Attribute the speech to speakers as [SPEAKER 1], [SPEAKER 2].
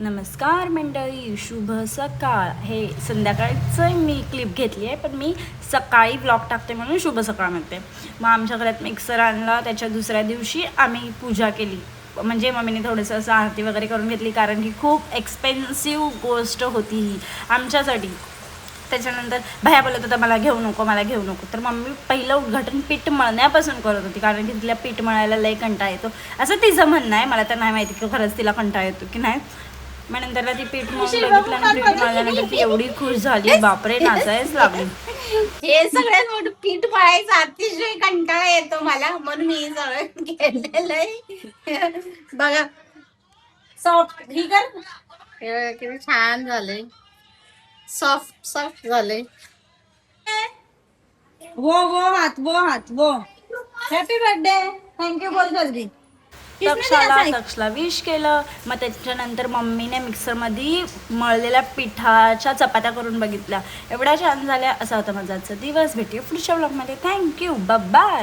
[SPEAKER 1] नमस्कार मंडळी, शुभ सकाळ. हे संध्याकाळचं मी क्लिप घेतली आहे, पण मी सकाळी व्लॉग टाकते म्हणून शुभ सकाळ म्हणते. मग आमच्या घरात मिक्सर आणला. त्याच्या दुसऱ्या दिवशी आम्ही पूजा केली. म्हणजे मम्मीने थोडंसं असं आरती वगैरे करून घेतली, कारण की खूप एक्सपेन्सिव्ह गोष्ट होती ही आमच्यासाठी. त्याच्यानंतर भैया बोलत होता मला घेऊ नको. तर मम्मी पहिलं उद्घाटन पीठ मळण्यापासून करत होती, कारण की तिला पीठ मळायला लई कंटाळा येतो असं तिचं म्हणणं आहे. मला तर नाही माहिती की खरंच तिला कंटाळा येतो की नाही. मग नंतरला ती पीठ मळून बघितलं आणि पीठ मळल्यानंतर ती एवढी खुश झाली, बापरे, नाचायच लागली.
[SPEAKER 2] हे सगळ्यात मोठं पीठ मळायचं अतिशय कंटाळा येतो मला, म्हणून मी सगळं केलेलं आहे. बघा सॉफ्ट ही कर, किती छान झाले, सॉफ्ट सॉफ्ट झाले. वो हॅपी बर्थडे, थँक्यू बोल जल्दी.
[SPEAKER 1] तक्षला विश केलं. मग त्याच्यानंतर मम्मीने मिक्सरमध्ये मळलेल्या पिठाच्या चपात्या करून बघितल्या, एवढ्या छान झाल्या. असा होता माझा आजचा दिवस. भेटूया पुढच्या व्लॉगमध्ये. Thank you, bye.